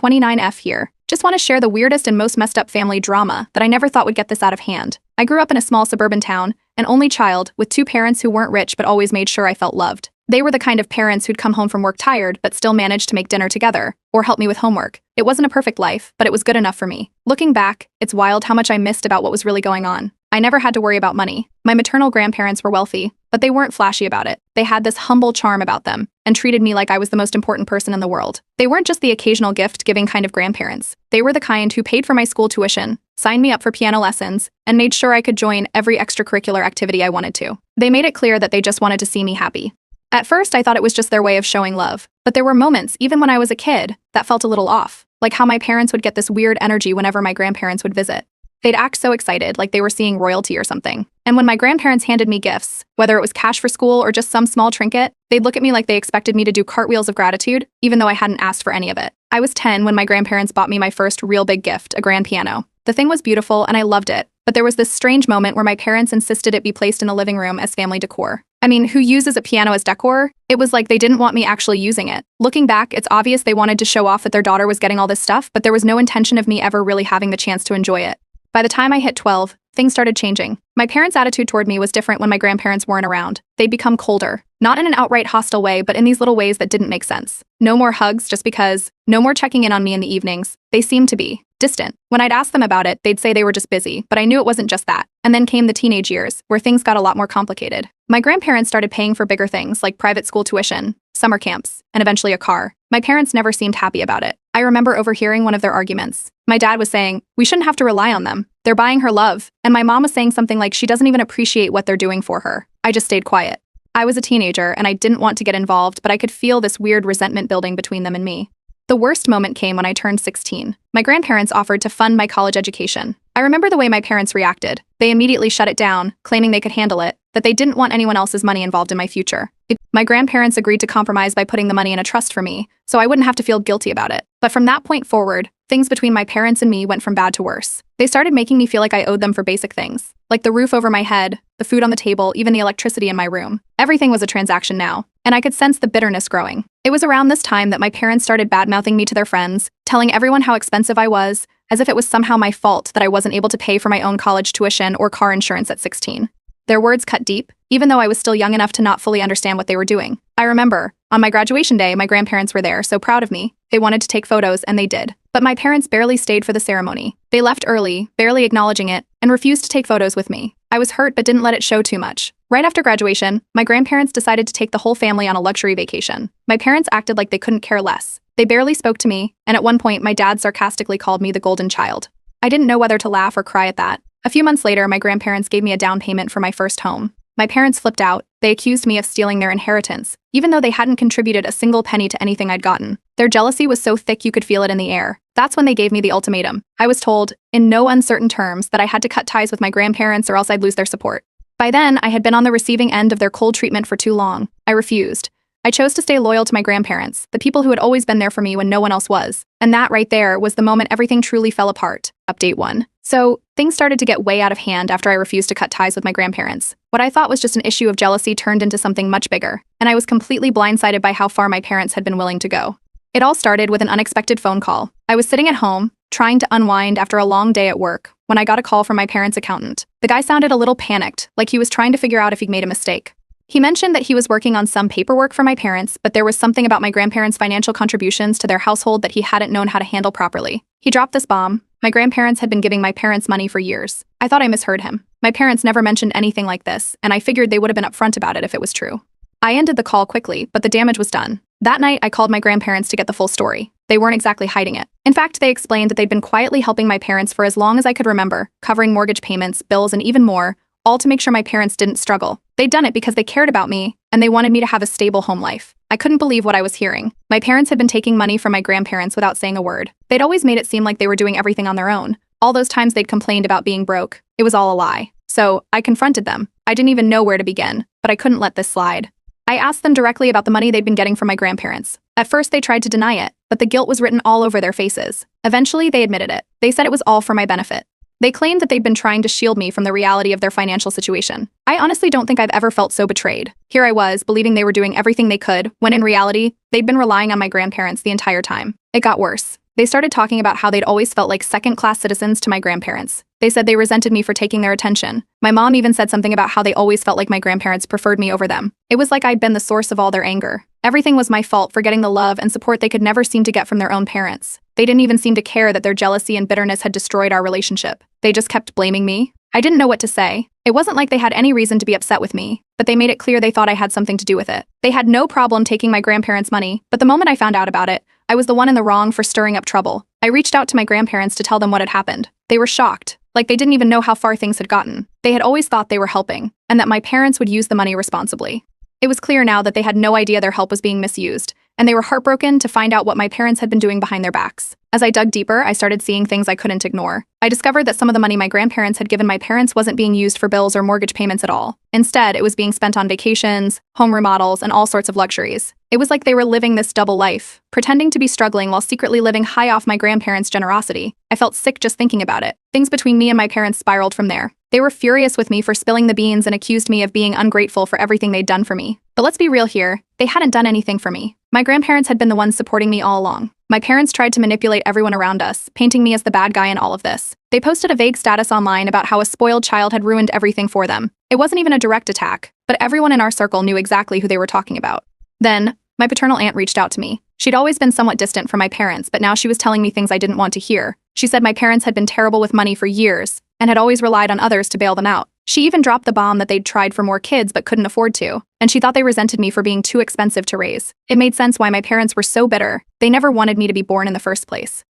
29F here. Just want to share the weirdest and most messed up family drama that I never thought would get this out of hand. I grew up in a small suburban town, an only child, with two parents who weren't rich but always made sure I felt loved. They were the kind of parents who'd come home from work tired but still managed to make dinner together, or help me with homework. It wasn't a perfect life, but it was good enough for me. Looking back, it's wild how much I missed about what was really going on. I never had to worry about money. My maternal grandparents were wealthy, but they weren't flashy about it. They had this humble charm about them, and treated me like I was the most important person in the world. They weren't just the occasional gift-giving kind of grandparents. They were the kind who paid for my school tuition, signed me up for piano lessons, and made sure I could join every extracurricular activity I wanted to. They made it clear that they just wanted to see me happy. At first, I thought it was just their way of showing love, but there were moments, even when I was a kid, that felt a little off, like how my parents would get this weird energy whenever my grandparents would visit. They'd act so excited, like they were seeing royalty or something. And when my grandparents handed me gifts, whether it was cash for school or just some small trinket, they'd look at me like they expected me to do cartwheels of gratitude, even though I hadn't asked for any of it. I was 10 when my grandparents bought me my first real big gift, a grand piano. The thing was beautiful and I loved it, but there was this strange moment where my parents insisted it be placed in the living room as family decor. I mean, who uses a piano as decor? It was like they didn't want me actually using it. Looking back, it's obvious they wanted to show off that their daughter was getting all this stuff, but there was no intention of me ever really having the chance to enjoy it. By the time I hit 12, things started changing. My parents' attitude toward me was different when my grandparents weren't around. They'd become colder. Not in an outright hostile way, but in these little ways that didn't make sense. No more hugs just because. No more checking in on me in the evenings. They seemed to be distant. When I'd ask them about it, they'd say they were just busy, but I knew it wasn't just that. And then came the teenage years, where things got a lot more complicated. My grandparents started paying for bigger things like private school tuition, summer camps, and eventually a car. My parents never seemed happy about it. I remember overhearing one of their arguments. My dad was saying, "We shouldn't have to rely on them. They're buying her love." And my mom was saying something like she doesn't even appreciate what they're doing for her. I just stayed quiet. I was a teenager and I didn't want to get involved, but I could feel this weird resentment building between them and me. The worst moment came when I turned 16. My grandparents offered to fund my college education. I remember the way my parents reacted. They immediately shut it down, claiming they could handle it, that they didn't want anyone else's money involved in my future. My grandparents agreed to compromise by putting the money in a trust for me, so I wouldn't have to feel guilty about it. But from that point forward, things between my parents and me went from bad to worse. They started making me feel like I owed them for basic things, like the roof over my head, the food on the table, even the electricity in my room. Everything was a transaction now, and I could sense the bitterness growing. It was around this time that my parents started bad-mouthing me to their friends, telling everyone how expensive I was, as if it was somehow my fault that I wasn't able to pay for my own college tuition or car insurance at 16. Their words cut deep, even though I was still young enough to not fully understand what they were doing. I remember, on my graduation day, my grandparents were there, so proud of me. They wanted to take photos, and they did. But my parents barely stayed for the ceremony. They left early, barely acknowledging it, and refused to take photos with me. I was hurt but didn't let it show too much. Right after graduation, my grandparents decided to take the whole family on a luxury vacation. My parents acted like they couldn't care less. They barely spoke to me, and at one point, my dad sarcastically called me the golden child. I didn't know whether to laugh or cry at that. A few months later, my grandparents gave me a down payment for my first home. My parents flipped out. They accused me of stealing their inheritance, even though they hadn't contributed a single penny to anything I'd gotten. Their jealousy was so thick you could feel it in the air. That's when they gave me the ultimatum. I was told, in no uncertain terms, that I had to cut ties with my grandparents or else I'd lose their support. By then, I had been on the receiving end of their cold treatment for too long. I refused. I chose to stay loyal to my grandparents, the people who had always been there for me when no one else was. And that right there was the moment everything truly fell apart. Update 1. So, things started to get way out of hand after I refused to cut ties with my grandparents. What I thought was just an issue of jealousy turned into something much bigger, and I was completely blindsided by how far my parents had been willing to go. It all started with an unexpected phone call. I was sitting at home, trying to unwind after a long day at work, when I got a call from my parents' accountant. The guy sounded a little panicked, like he was trying to figure out if he'd made a mistake. He mentioned that he was working on some paperwork for my parents, but there was something about my grandparents' financial contributions to their household that he hadn't known how to handle properly. He dropped this bomb. My grandparents had been giving my parents money for years. I thought I misheard him. My parents never mentioned anything like this, and I figured they would have been upfront about it if it was true. I ended the call quickly, but the damage was done. That night, I called my grandparents to get the full story. They weren't exactly hiding it. In fact, they explained that they'd been quietly helping my parents for as long as I could remember, covering mortgage payments, bills, and even more, all to make sure my parents didn't struggle. They'd done it because they cared about me, and they wanted me to have a stable home life. I couldn't believe what I was hearing. My parents had been taking money from my grandparents without saying a word. They'd always made it seem like they were doing everything on their own. All those times they'd complained about being broke, it was all a lie. So, I confronted them. I didn't even know where to begin, but I couldn't let this slide. I asked them directly about the money they'd been getting from my grandparents. At first, they tried to deny it, but the guilt was written all over their faces. Eventually, they admitted it. They said it was all for my benefit. They claimed that they'd been trying to shield me from the reality of their financial situation. I honestly don't think I've ever felt so betrayed. Here I was, believing they were doing everything they could, when in reality, they'd been relying on my grandparents the entire time. It got worse. They started talking about how they'd always felt like second-class citizens to my grandparents. They said they resented me for taking their attention. My mom even said something about how they always felt like my grandparents preferred me over them. It was like I'd been the source of all their anger. Everything was my fault for getting the love and support they could never seem to get from their own parents. They didn't even seem to care that their jealousy and bitterness had destroyed our relationship. They just kept blaming me. I didn't know what to say. It wasn't like they had any reason to be upset with me, but they made it clear they thought I had something to do with it. They had no problem taking my grandparents' money, but the moment I found out about it, I was the one in the wrong for stirring up trouble. I reached out to my grandparents to tell them what had happened. They were shocked, like they didn't even know how far things had gotten. They had always thought they were helping, and that my parents would use the money responsibly. It was clear now that they had no idea their help was being misused, and they were heartbroken to find out what my parents had been doing behind their backs. As I dug deeper, I started seeing things I couldn't ignore. I discovered that some of the money my grandparents had given my parents wasn't being used for bills or mortgage payments at all. Instead, it was being spent on vacations, home remodels, and all sorts of luxuries. It was like they were living this double life, pretending to be struggling while secretly living high off my grandparents' generosity. I felt sick just thinking about it. Things between me and my parents spiraled from there. They were furious with me for spilling the beans and accused me of being ungrateful for everything they'd done for me. But let's be real here, they hadn't done anything for me. My grandparents had been the ones supporting me all along. My parents tried to manipulate everyone around us, painting me as the bad guy in all of this. They posted a vague status online about how a spoiled child had ruined everything for them. It wasn't even a direct attack, but everyone in our circle knew exactly who they were talking about. Then, my paternal aunt reached out to me. She'd always been somewhat distant from my parents, but now she was telling me things I didn't want to hear. She said my parents had been terrible with money for years, and had always relied on others to bail them out. She even dropped the bomb that they'd tried for more kids but couldn't afford to, and she thought they resented me for being too expensive to raise. It made sense why my parents were so bitter. They never wanted me to be born in the first place.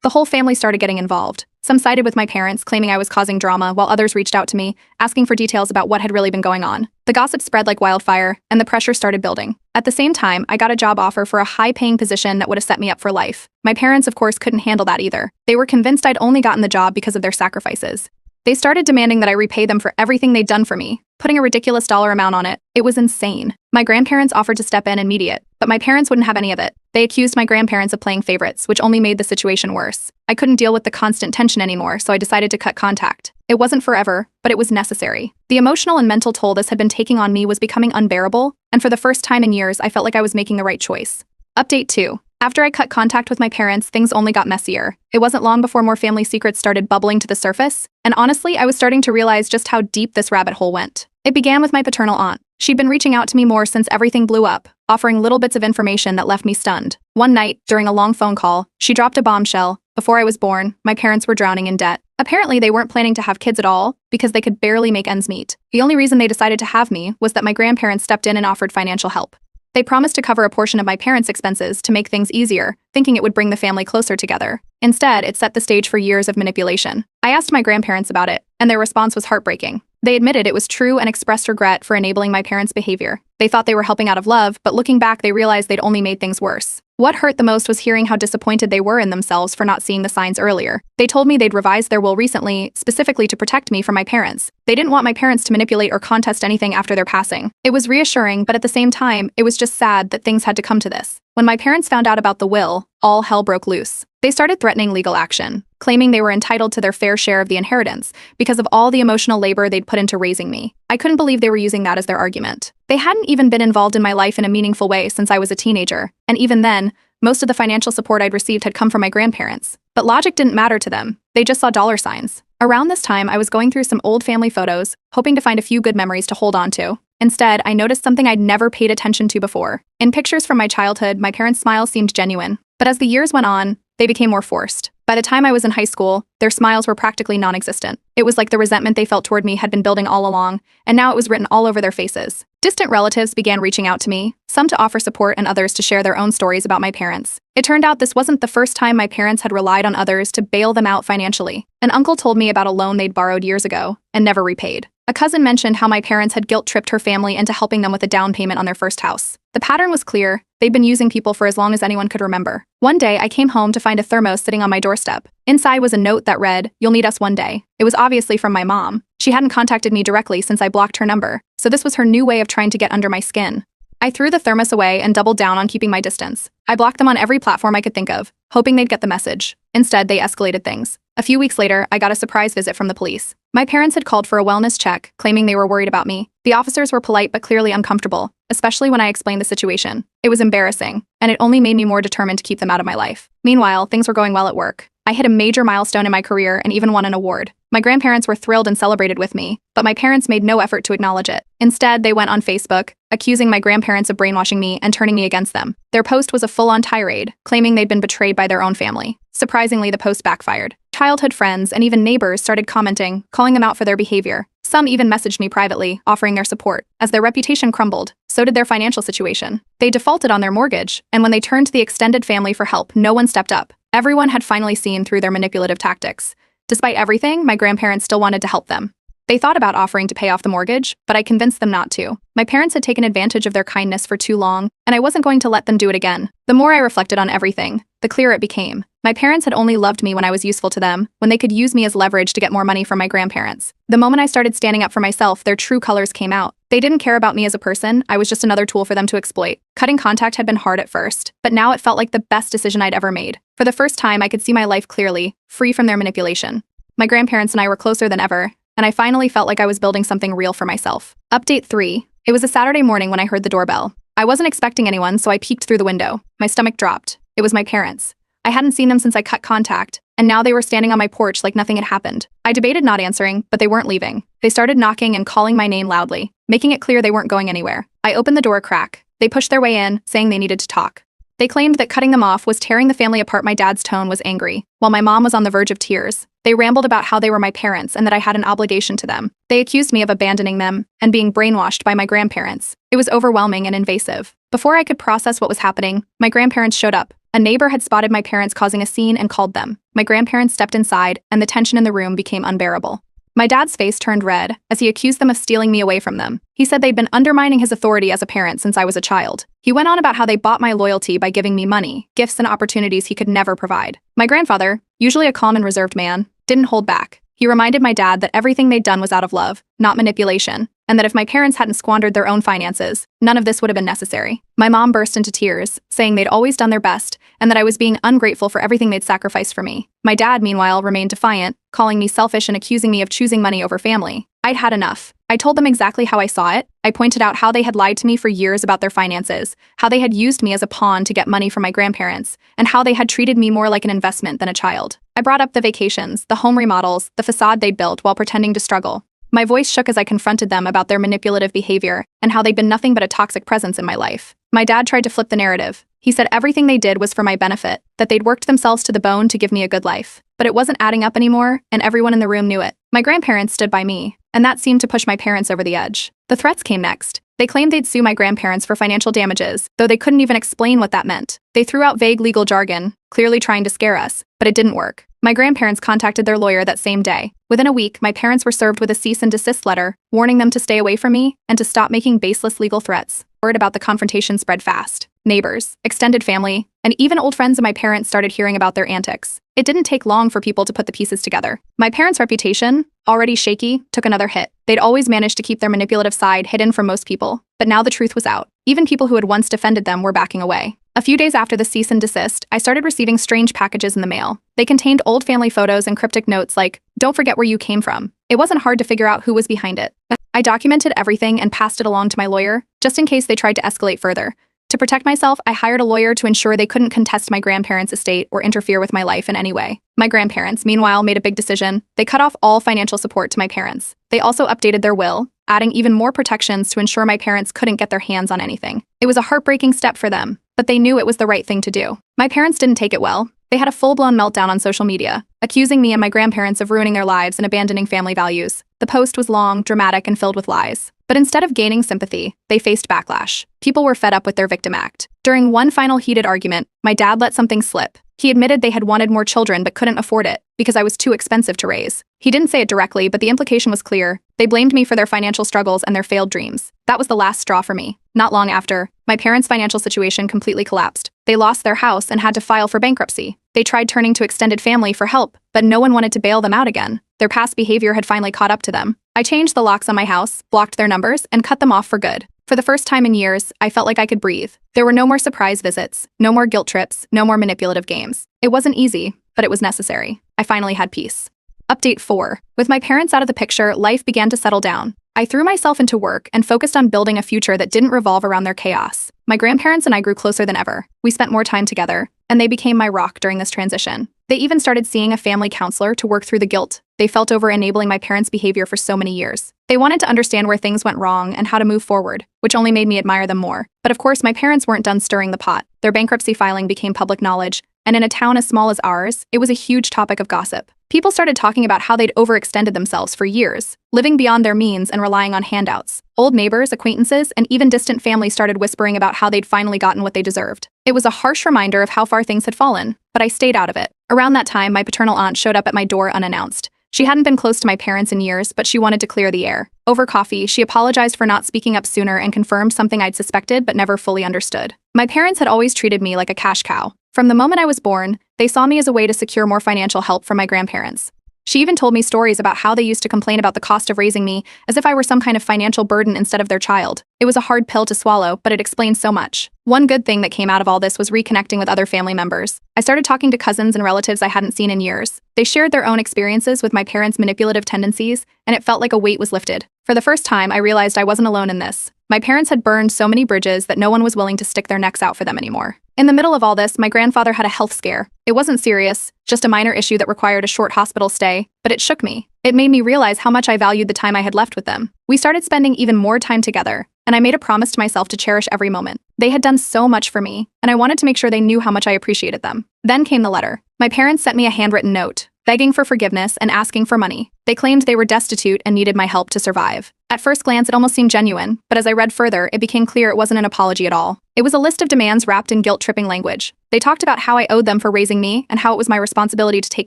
The whole family started getting involved. Some sided with my parents, claiming I was causing drama, while others reached out to me, asking for details about what had really been going on. The gossip spread like wildfire, and the pressure started building. At the same time, I got a job offer for a high-paying position that would have set me up for life. My parents, of course, couldn't handle that either. They were convinced I'd only gotten the job because of their sacrifices. They started demanding that I repay them for everything they'd done for me, putting a ridiculous dollar amount on it. It was insane. My grandparents offered to step in and mediate, but my parents wouldn't have any of it. They accused my grandparents of playing favorites, which only made the situation worse. I couldn't deal with the constant tension anymore, so I decided to cut contact. It wasn't forever, but it was necessary. The emotional and mental toll this had been taking on me was becoming unbearable, and for the first time in years, I felt like I was making the right choice. Update 2. After I cut contact with my parents, things only got messier. It wasn't long before more family secrets started bubbling to the surface, and honestly, I was starting to realize just how deep this rabbit hole went. It began with my paternal aunt. She'd been reaching out to me more since everything blew up, offering little bits of information that left me stunned. One night, during a long phone call, she dropped a bombshell. Before I was born, my parents were drowning in debt. Apparently, they weren't planning to have kids at all because they could barely make ends meet. The only reason they decided to have me was that my grandparents stepped in and offered financial help. They promised to cover a portion of my parents' expenses to make things easier, thinking it would bring the family closer together. Instead, it set the stage for years of manipulation. I asked my grandparents about it, and their response was heartbreaking. They admitted it was true and expressed regret for enabling my parents' behavior. They thought they were helping out of love, but looking back, they realized they'd only made things worse. What hurt the most was hearing how disappointed they were in themselves for not seeing the signs earlier. They told me they'd revised their will recently, specifically to protect me from my parents. They didn't want my parents to manipulate or contest anything after their passing. It was reassuring, but at the same time, it was just sad that things had to come to this. When my parents found out about the will, all hell broke loose. They started threatening legal action, claiming they were entitled to their fair share of the inheritance because of all the emotional labor they'd put into raising me. I couldn't believe they were using that as their argument. They hadn't even been involved in my life in a meaningful way since I was a teenager, and even then, most of the financial support I'd received had come from my grandparents. But logic didn't matter to them. They just saw dollar signs. Around this time, I was going through some old family photos, hoping to find a few good memories to hold on to. Instead, I noticed something I'd never paid attention to before. In pictures from my childhood, my parents' smiles seemed genuine. But as the years went on, they became more forced. By the time I was in high school, their smiles were practically non-existent. It was like the resentment they felt toward me had been building all along, and now it was written all over their faces. Distant relatives began reaching out to me, some to offer support and others to share their own stories about my parents. It turned out this wasn't the first time my parents had relied on others to bail them out financially. An uncle told me about a loan they'd borrowed years ago and never repaid. A cousin mentioned how my parents had guilt-tripped her family into helping them with a down payment on their first house. The pattern was clear. They'd been using people for as long as anyone could remember. One day, I came home to find a thermos sitting on my doorstep. Inside was a note that read, "You'll need us one day." It was obviously from my mom. She hadn't contacted me directly since I blocked her number, so this was her new way of trying to get under my skin. I threw the thermos away and doubled down on keeping my distance. I blocked them on every platform I could think of, hoping they'd get the message. Instead, they escalated things. A few weeks later, I got a surprise visit from the police. My parents had called for a wellness check, claiming they were worried about me. The officers were polite but clearly uncomfortable, especially when I explained the situation. It was embarrassing, and it only made me more determined to keep them out of my life. Meanwhile, things were going well at work. I hit a major milestone in my career and even won an award. My grandparents were thrilled and celebrated with me, but my parents made no effort to acknowledge it. Instead, they went on Facebook, accusing my grandparents of brainwashing me and turning me against them. Their post was a full-on tirade, claiming they'd been betrayed by their own family. Surprisingly, the post backfired. Childhood friends and even neighbors started commenting, calling them out for their behavior. Some even messaged me privately, offering their support. As their reputation crumbled, so did their financial situation. They defaulted on their mortgage, and when they turned to the extended family for help, no one stepped up. Everyone had finally seen through their manipulative tactics. Despite everything, my grandparents still wanted to help them. They thought about offering to pay off the mortgage, but I convinced them not to. My parents had taken advantage of their kindness for too long, and I wasn't going to let them do it again. The more I reflected on everything, the clearer it became. My parents had only loved me when I was useful to them, when they could use me as leverage to get more money from my grandparents. The moment I started standing up for myself, their true colors came out. They didn't care about me as a person, I was just another tool for them to exploit. Cutting contact had been hard at first, but now it felt like the best decision I'd ever made. For the first time, I could see my life clearly, free from their manipulation. My grandparents and I were closer than ever, and I finally felt like I was building something real for myself. Update 3. It was a Saturday morning when I heard the doorbell. I wasn't expecting anyone, so I peeked through the window. My stomach dropped. It was my parents. I hadn't seen them since I cut contact, and now they were standing on my porch like nothing had happened. I debated not answering, but they weren't leaving. They started knocking and calling my name loudly, making it clear they weren't going anywhere. I opened the door a crack. They pushed their way in, saying they needed to talk. They claimed that cutting them off was tearing the family apart. My dad's tone was angry, while my mom was on the verge of tears. They rambled about how they were my parents and that I had an obligation to them. They accused me of abandoning them and being brainwashed by my grandparents. It was overwhelming and invasive. Before I could process what was happening, my grandparents showed up. A neighbor had spotted my parents causing a scene and called them. My grandparents stepped inside, and the tension in the room became unbearable. My dad's face turned red as he accused them of stealing me away from them. He said they'd been undermining his authority as a parent since I was a child. He went on about how they bought my loyalty by giving me money, gifts, and opportunities he could never provide. My grandfather, usually a calm and reserved man, didn't hold back. He reminded my dad that everything they'd done was out of love, not manipulation, and that if my parents hadn't squandered their own finances, none of this would have been necessary. My mom burst into tears, saying they'd always done their best and that I was being ungrateful for everything they'd sacrificed for me. My dad, meanwhile, remained defiant, calling me selfish and accusing me of choosing money over family. I'd had enough. I told them exactly how I saw it. I pointed out how they had lied to me for years about their finances, how they had used me as a pawn to get money from my grandparents, and how they had treated me more like an investment than a child. I brought up the vacations, the home remodels, the facade they'd built while pretending to struggle. My voice shook as I confronted them about their manipulative behavior and how they'd been nothing but a toxic presence in my life. My dad tried to flip the narrative. He said everything they did was for my benefit, that they'd worked themselves to the bone to give me a good life. But it wasn't adding up anymore, and everyone in the room knew it. My grandparents stood by me, and that seemed to push my parents over the edge. The threats came next. They claimed they'd sue my grandparents for financial damages, though they couldn't even explain what that meant. They threw out vague legal jargon, clearly trying to scare us, but it didn't work. My grandparents contacted their lawyer that same day. Within a week, my parents were served with a cease and desist letter, warning them to stay away from me and to stop making baseless legal threats. Word about the confrontation spread fast. Neighbors, extended family, and even old friends of my parents started hearing about their antics. It didn't take long for people to put the pieces together. My parents' reputation, already shaky, took another hit. They'd always managed to keep their manipulative side hidden from most people, but now the truth was out. Even people who had once defended them were backing away. A few days after the cease and desist, I started receiving strange packages in the mail. They contained old family photos and cryptic notes like, "Don't forget where you came from." It wasn't hard to figure out who was behind it. I documented everything and passed it along to my lawyer, just in case they tried to escalate further. To protect myself, I hired a lawyer to ensure they couldn't contest my grandparents' estate or interfere with my life in any way. My grandparents, meanwhile, made a big decision. They cut off all financial support to my parents. They also updated their will, adding even more protections to ensure my parents couldn't get their hands on anything. It was a heartbreaking step for them, but they knew it was the right thing to do. My parents didn't take it well. They had a full-blown meltdown on social media, accusing me and my grandparents of ruining their lives and abandoning family values. The post was long, dramatic, and filled with lies. But instead of gaining sympathy, they faced backlash. People were fed up with their victim act. During one final heated argument, my dad let something slip. He admitted they had wanted more children but couldn't afford it because I was too expensive to raise. He didn't say it directly, but the implication was clear. They blamed me for their financial struggles and their failed dreams. That was the last straw for me. Not long after, my parents' financial situation completely collapsed. They lost their house and had to file for bankruptcy. They tried turning to extended family for help, but no one wanted to bail them out again. Their past behavior had finally caught up to them. I changed the locks on my house, blocked their numbers, and cut them off for good. For the first time in years, I felt like I could breathe. There were no more surprise visits, no more guilt trips, no more manipulative games. It wasn't easy, but it was necessary. I finally had peace. Update 4. With my parents out of the picture, life began to settle down. I threw myself into work and focused on building a future that didn't revolve around their chaos. My grandparents and I grew closer than ever. We spent more time together, and they became my rock during this transition. They even started seeing a family counselor to work through the guilt they felt over enabling my parents' behavior for so many years. They wanted to understand where things went wrong and how to move forward, which only made me admire them more. But of course, my parents weren't done stirring the pot. Their bankruptcy filing became public knowledge, and in a town as small as ours, it was a huge topic of gossip. People started talking about how they'd overextended themselves for years, living beyond their means and relying on handouts. Old neighbors, acquaintances, and even distant family started whispering about how they'd finally gotten what they deserved. It was a harsh reminder of how far things had fallen, but I stayed out of it. Around that time, my paternal aunt showed up at my door unannounced. She hadn't been close to my parents in years, but she wanted to clear the air. Over coffee, she apologized for not speaking up sooner and confirmed something I'd suspected but never fully understood. My parents had always treated me like a cash cow. From the moment I was born, they saw me as a way to secure more financial help from my grandparents. She even told me stories about how they used to complain about the cost of raising me as if I were some kind of financial burden instead of their child. It was a hard pill to swallow, but it explained so much. One good thing that came out of all this was reconnecting with other family members. I started talking to cousins and relatives I hadn't seen in years. They shared their own experiences with my parents' manipulative tendencies, and it felt like a weight was lifted. For the first time, I realized I wasn't alone in this. My parents had burned so many bridges that no one was willing to stick their necks out for them anymore. In the middle of all this, my grandfather had a health scare. It wasn't serious, just a minor issue that required a short hospital stay, but it shook me. It made me realize how much I valued the time I had left with them. We started spending even more time together, and I made a promise to myself to cherish every moment. They had done so much for me, and I wanted to make sure they knew how much I appreciated them. Then came the letter. My parents sent me a handwritten note, begging for forgiveness and asking for money. They claimed they were destitute and needed my help to survive. At first glance, it almost seemed genuine, but as I read further, it became clear it wasn't an apology at all. It was a list of demands wrapped in guilt-tripping language. They talked about how I owed them for raising me and how it was my responsibility to take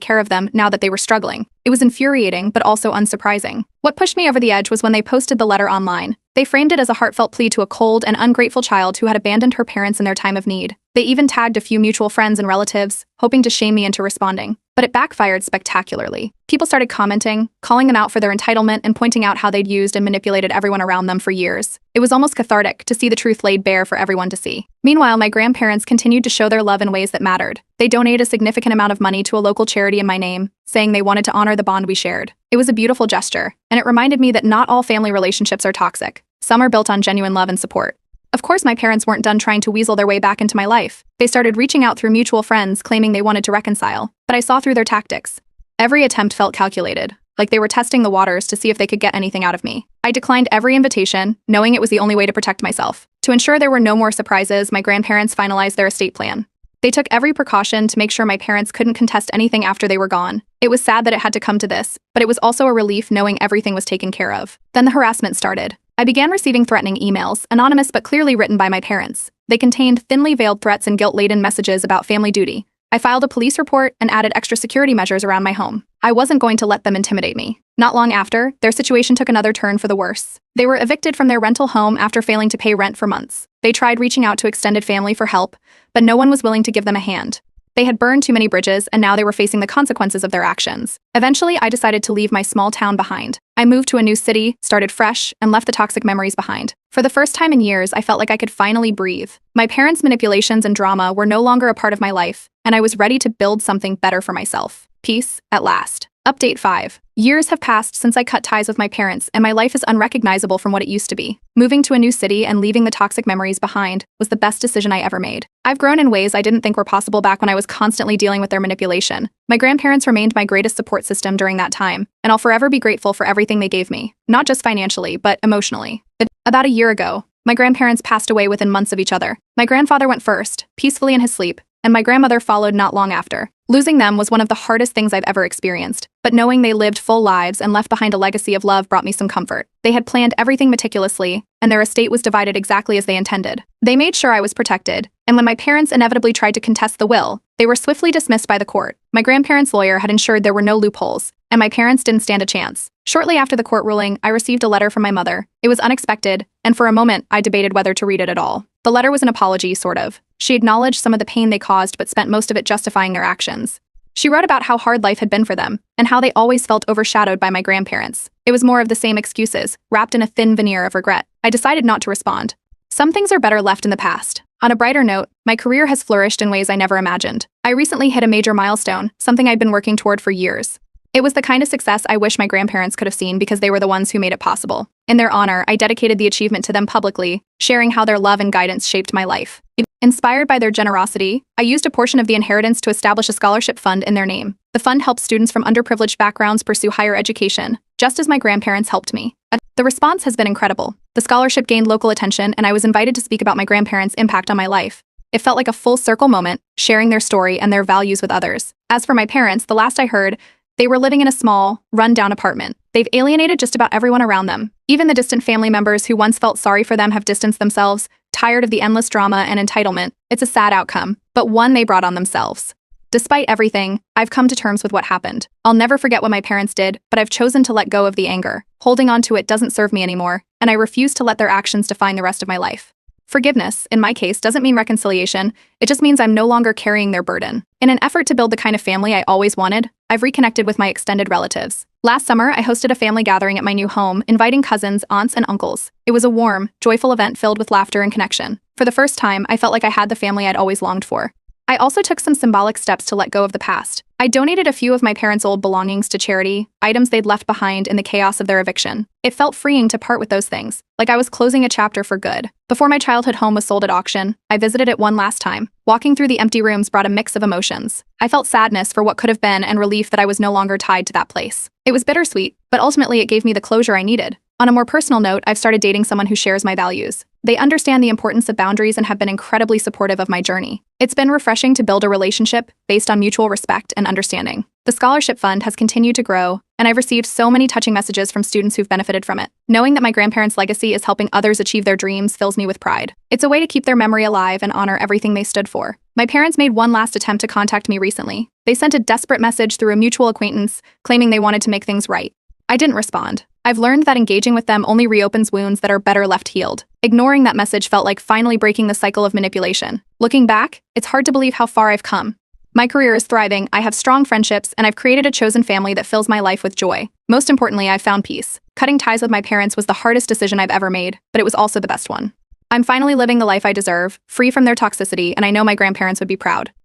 care of them now that they were struggling. It was infuriating, but also unsurprising. What pushed me over the edge was when they posted the letter online. They framed it as a heartfelt plea to a cold and ungrateful child who had abandoned her parents in their time of need. They even tagged a few mutual friends and relatives, hoping to shame me into responding. But it backfired spectacularly. People started commenting, calling them out for their entitlement, and pointing out how they'd used and manipulated everyone around them for years. It was almost cathartic to see the truth laid bare for everyone to see. Meanwhile, my grandparents continued to show their love in ways that mattered. They donated a significant amount of money to a local charity in my name, saying they wanted to honor the bond we shared. It was a beautiful gesture, and it reminded me that not all family relationships are toxic. Some are built on genuine love and support. Of course, my parents weren't done trying to weasel their way back into my life. They started reaching out through mutual friends, claiming they wanted to reconcile, but I saw through their tactics. Every attempt felt calculated, like they were testing the waters to see if they could get anything out of me. I declined every invitation, knowing it was the only way to protect myself. To ensure there were no more surprises, my grandparents finalized their estate plan. They took every precaution to make sure my parents couldn't contest anything after they were gone. It was sad that it had to come to this, but it was also a relief knowing everything was taken care of. Then the harassment started. I began receiving threatening emails, anonymous but clearly written by my parents. They contained thinly veiled threats and guilt-laden messages about family duty. I filed a police report and added extra security measures around my home. I wasn't going to let them intimidate me. Not long after, their situation took another turn for the worse. They were evicted from their rental home after failing to pay rent for months. They tried reaching out to extended family for help, but no one was willing to give them a hand. They had burned too many bridges, and now they were facing the consequences of their actions. Eventually, I decided to leave my small town behind. I moved to a new city, started fresh, and left the toxic memories behind. For the first time in years, I felt like I could finally breathe. My parents' manipulations and drama were no longer a part of my life, and I was ready to build something better for myself. Peace, at last. Update 5. Years have passed since I cut ties with my parents, and my life is unrecognizable from what it used to be. Moving to a new city and leaving the toxic memories behind was the best decision I ever made. I've grown in ways I didn't think were possible back when I was constantly dealing with their manipulation. My grandparents remained my greatest support system during that time, and I'll forever be grateful for everything they gave me, not just financially, but emotionally. About a year ago, my grandparents passed away within months of each other. My grandfather went first, peacefully in his sleep, and my grandmother followed not long after. Losing them was one of the hardest things I've ever experienced, but knowing they lived full lives and left behind a legacy of love brought me some comfort. They had planned everything meticulously, and their estate was divided exactly as they intended. They made sure I was protected, and when my parents inevitably tried to contest the will, they were swiftly dismissed by the court. My grandparents' lawyer had ensured there were no loopholes, and my parents didn't stand a chance. Shortly after the court ruling, I received a letter from my mother. It was unexpected, and for a moment, I debated whether to read it at all. The letter was an apology, sort of. She acknowledged some of the pain they caused but spent most of it justifying their actions. She wrote about how hard life had been for them, and how they always felt overshadowed by my grandparents. It was more of the same excuses, wrapped in a thin veneer of regret. I decided not to respond. Some things are better left in the past. On a brighter note, my career has flourished in ways I never imagined. I recently hit a major milestone, something I'd been working toward for years. It was the kind of success I wish my grandparents could have seen because they were the ones who made it possible. In their honor, I dedicated the achievement to them publicly, sharing how their love and guidance shaped my life. Inspired by their generosity, I used a portion of the inheritance to establish a scholarship fund in their name. The fund helps students from underprivileged backgrounds pursue higher education, just as my grandparents helped me. The response has been incredible. The scholarship gained local attention, and I was invited to speak about my grandparents' impact on my life. It felt like a full circle moment, sharing their story and their values with others. As for my parents, the last I heard, they were living in a small, run-down apartment. They've alienated just about everyone around them. Even the distant family members who once felt sorry for them have distanced themselves, tired of the endless drama and entitlement. It's a sad outcome, but one they brought on themselves. Despite everything, I've come to terms with what happened. I'll never forget what my parents did, but I've chosen to let go of the anger. Holding on to it doesn't serve me anymore, and I refuse to let their actions define the rest of my life. Forgiveness, in my case, doesn't mean reconciliation. It just means I'm no longer carrying their burden. In an effort to build the kind of family I always wanted, I've reconnected with my extended relatives. Last summer, I hosted a family gathering at my new home, inviting cousins, aunts, and uncles. It was a warm, joyful event filled with laughter and connection. For the first time, I felt like I had the family I'd always longed for. I also took some symbolic steps to let go of the past. I donated a few of my parents' old belongings to charity, items they'd left behind in the chaos of their eviction. It felt freeing to part with those things, like I was closing a chapter for good. Before my childhood home was sold at auction, I visited it one last time. Walking through the empty rooms brought a mix of emotions. I felt sadness for what could have been and relief that I was no longer tied to that place. It was bittersweet, but ultimately it gave me the closure I needed. On a more personal note, I've started dating someone who shares my values. They understand the importance of boundaries and have been incredibly supportive of my journey. It's been refreshing to build a relationship based on mutual respect and understanding. The scholarship fund has continued to grow, and I've received so many touching messages from students who've benefited from it. Knowing that my grandparents' legacy is helping others achieve their dreams fills me with pride. It's a way to keep their memory alive and honor everything they stood for. My parents made one last attempt to contact me recently. They sent a desperate message through a mutual acquaintance, claiming they wanted to make things right. I didn't respond. I've learned that engaging with them only reopens wounds that are better left healed. Ignoring that message felt like finally breaking the cycle of manipulation. Looking back, it's hard to believe how far I've come. My career is thriving, I have strong friendships, and I've created a chosen family that fills my life with joy. Most importantly, I've found peace. Cutting ties with my parents was the hardest decision I've ever made, but it was also the best one. I'm finally living the life I deserve, free from their toxicity, and I know my grandparents would be proud.